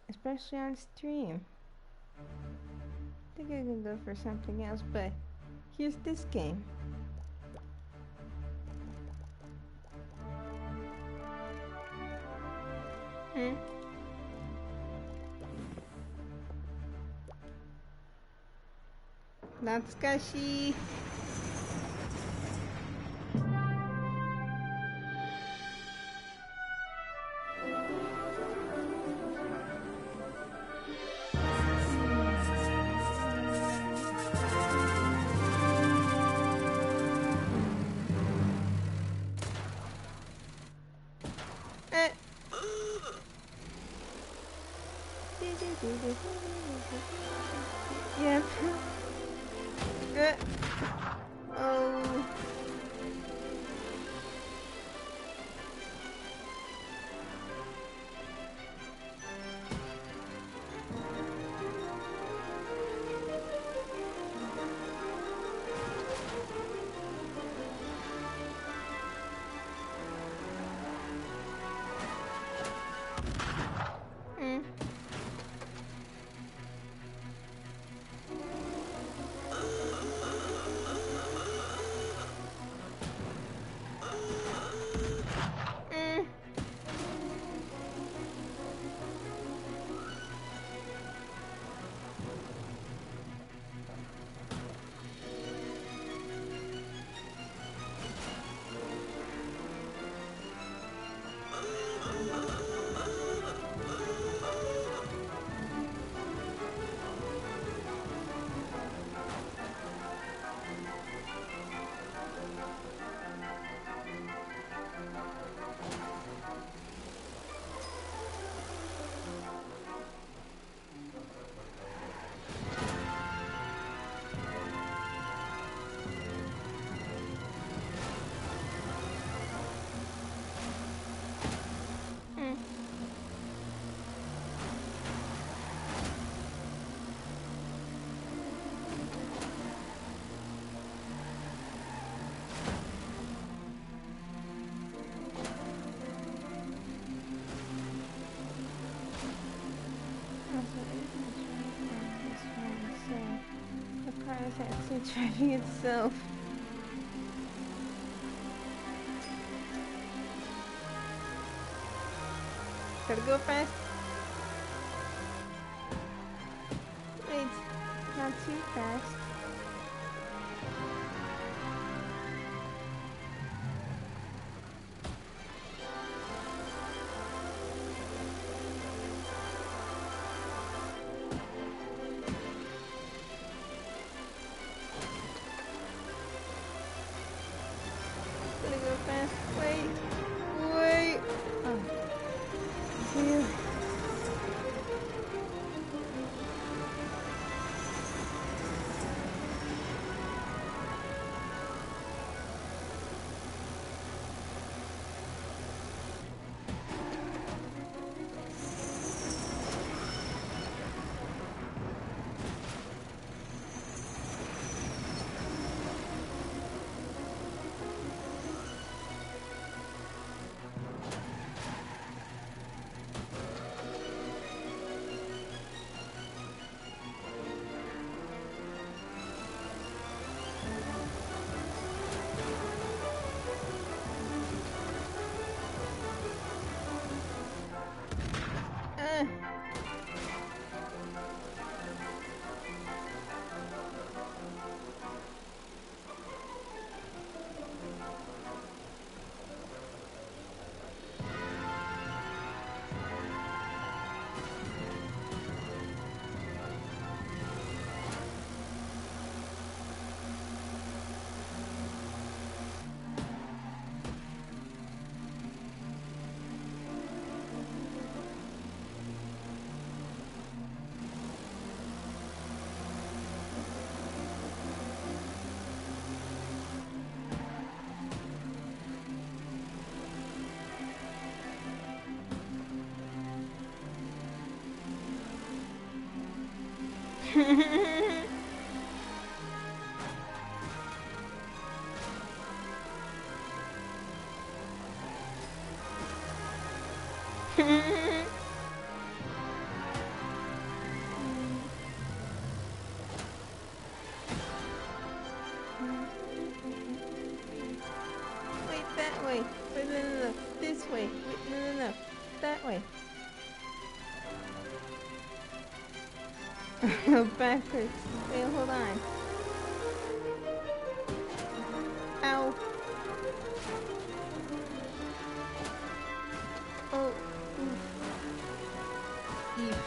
Especially on stream. I think I could go for something else, but here's this game. That's Gashi. Yep. Oh. It's actually driving itself. Gotta go fast. Wait, not too fast. Gotta go fast. Wait. Oh. Phew. Wait, that way. Wait, no. This way. Wait, no. That way. Backwards. Wait, hold on. Ow. Oh. Oof.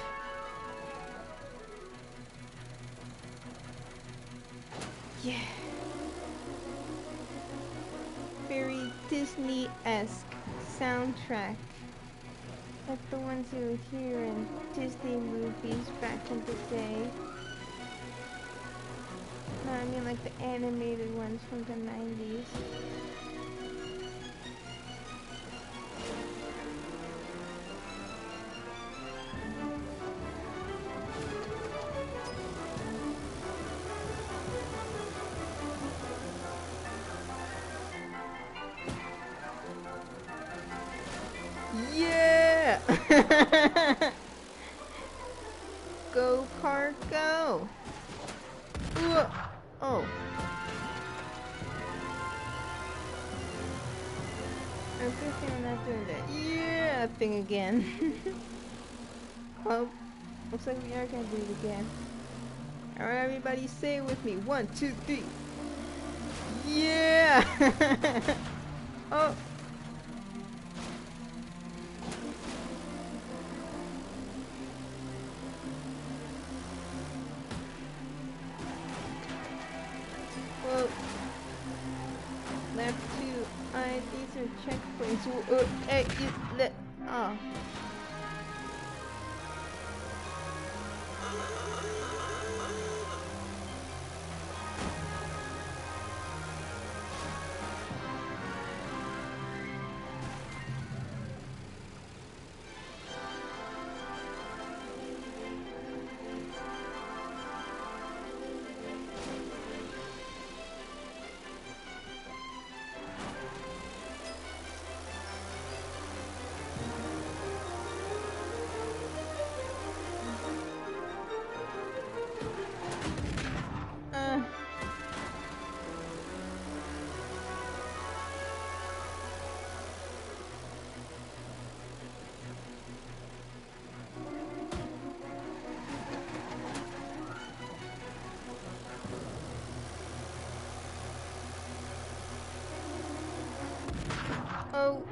Yeah. Very Disney-esque soundtrack. Like the ones you would hear in Disney movies back in the day. No, I mean like the animated ones from the 90s. Yeah! Go, car, go! Ooh. Oh. I'm guessing I'm not doing that. Yeah! Thing again. Well, looks like we are gonna do it again. Alright, everybody say it with me. 1, 2, 3. Yeah! Oh! Whoa. Left 2. These are checkpoints. Hey, oh. Oh.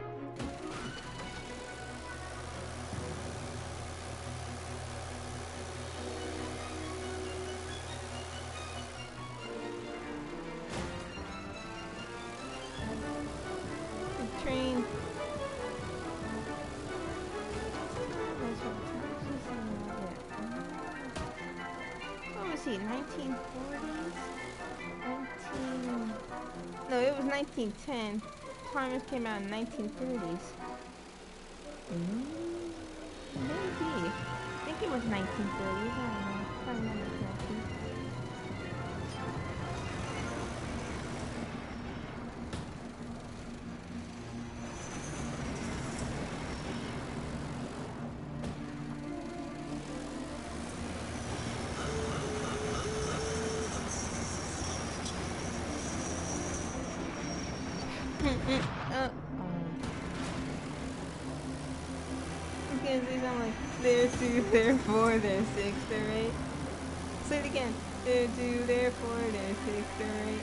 The train. What was he, 1940s? No, it was 1910. Thomas came out in 1930s. Maybe. I think it was 1930s. I don't know. I can't remember correctly. Okay, say something like, they're 2, they're 4, they're 6, they're 8. Say it again. They're 2, they're 4, they're 6, they're 8.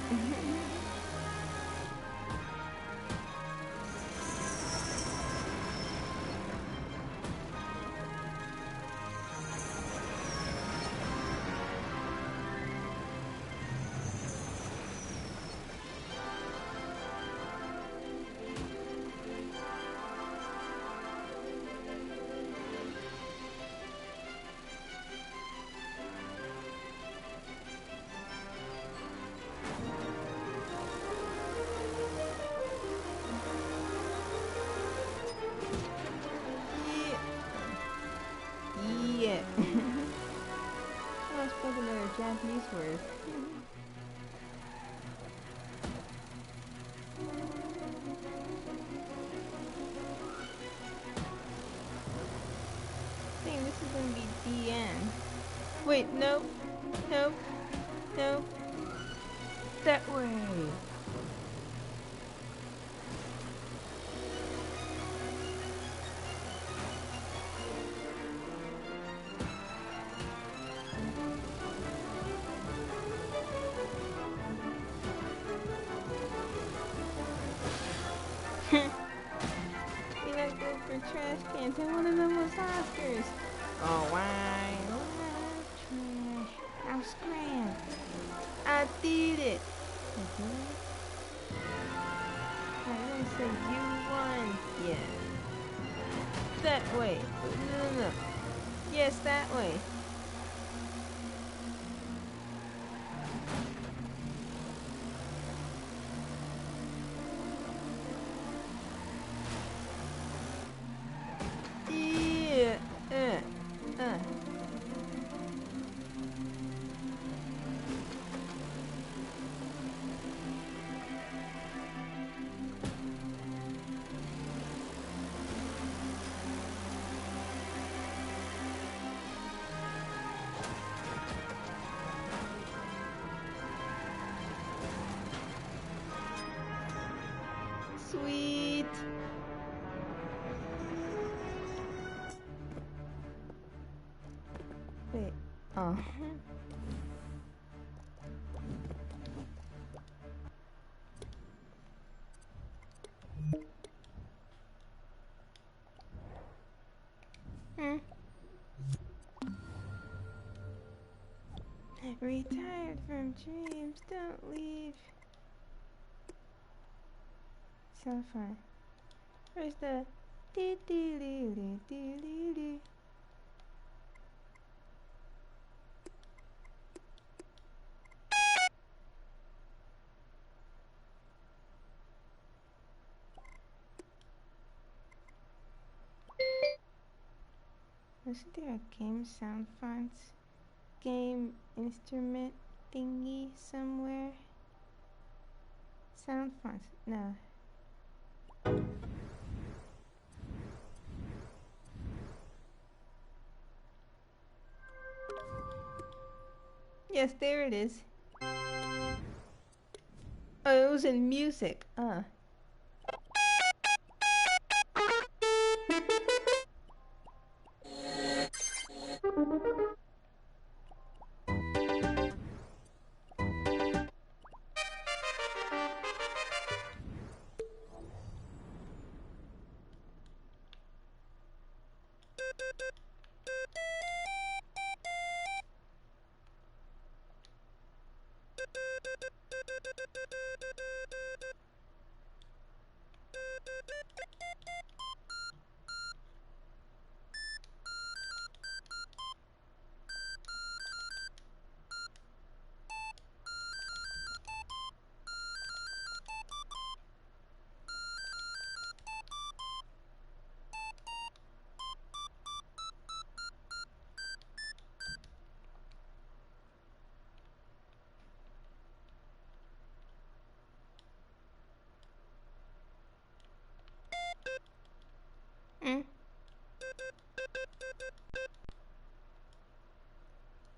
Nope. Nope. Nope. That way. You're not good for trash cans, and one of them was Oscars. Oh, why? Trash. I'll scram. I did it. I did it? I'm gonna say you won. Yeah. That way. No. Yes, that way. Yeah. Sweet. Wait. Oh. Retired from dreams, don't leave. So fun. Where's the dee dee dee dee dee dee dee? Wasn't there a game sound fonts? Game instrument thingy somewhere? Sound fonts? No. Yes, there it is. Oh, it was in music.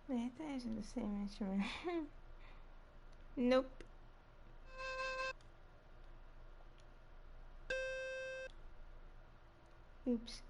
Wait, I thought it was the same instrument. Nope. Oops.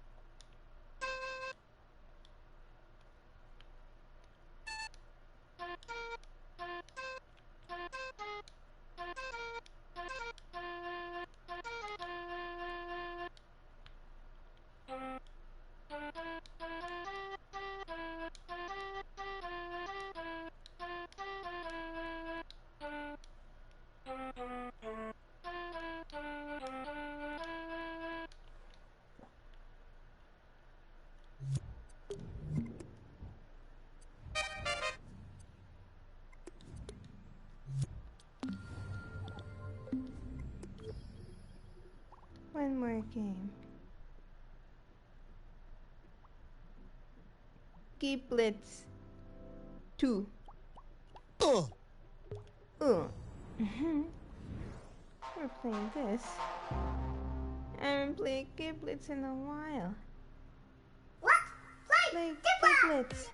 One more game. Giblets 2. We're playing this. I haven't played Giblets in a while. What? Play Giblets!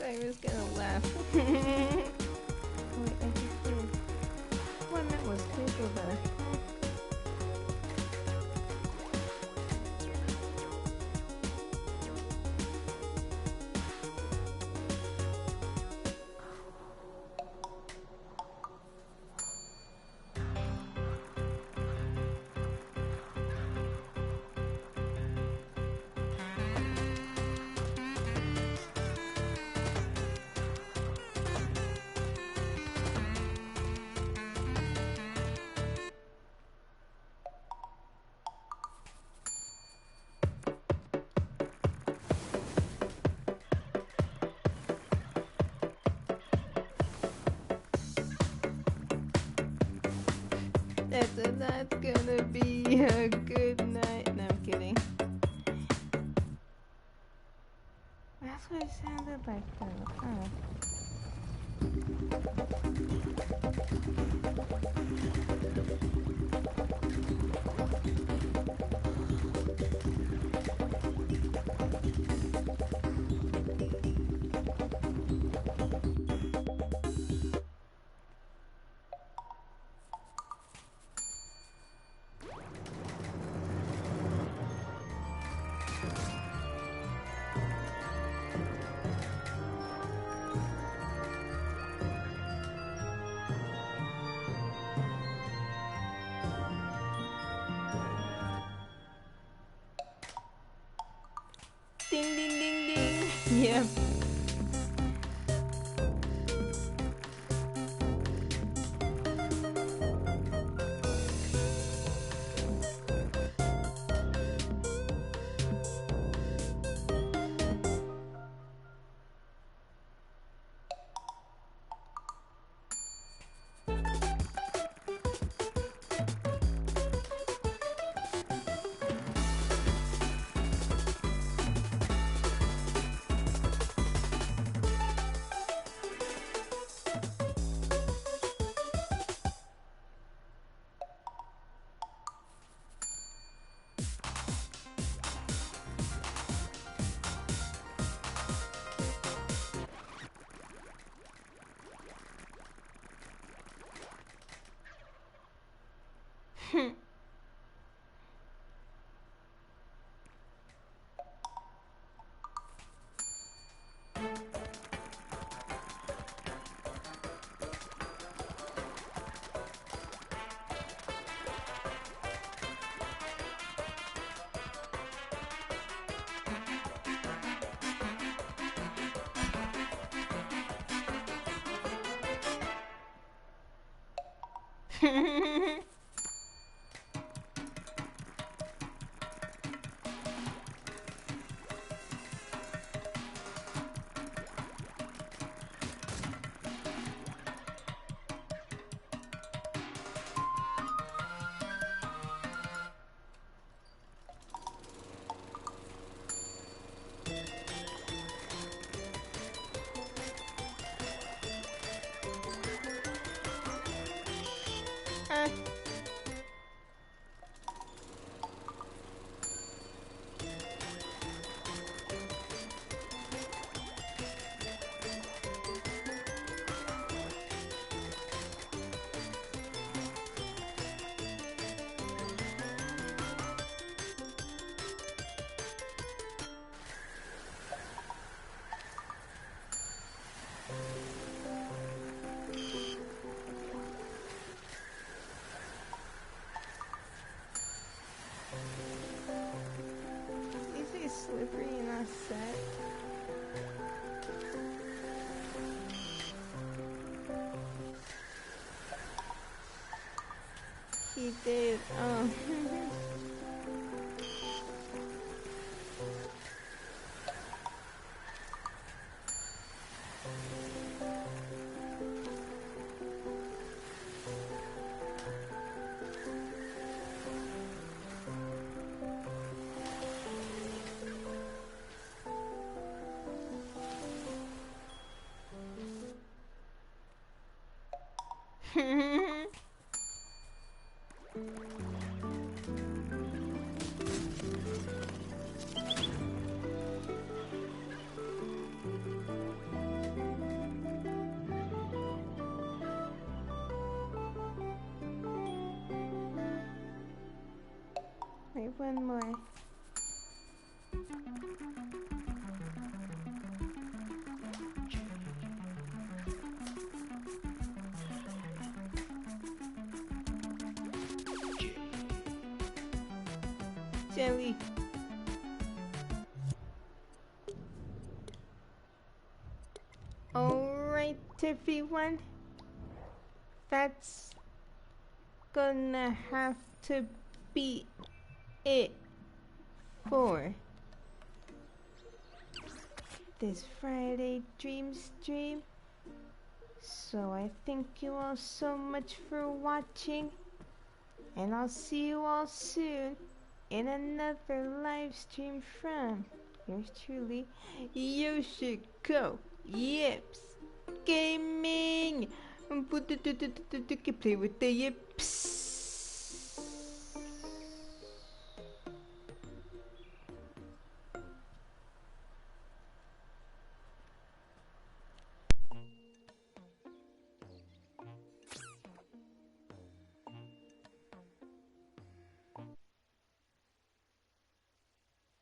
I was gonna laugh. Wait, I just did. What I meant was paper. That's gonna be a good night. No, I'm kidding. That's what it sounded like though. Huh. Ding ding ding ding. Yep. he did. Oh. Wait, one more. Jelly. Alright, everyone. That's gonna have to be it for this Friday dream stream. So I thank you all so much for watching, and I'll see you all soon in another live stream from yours truly, Yoshiko Yips Gaming. Play with the yips.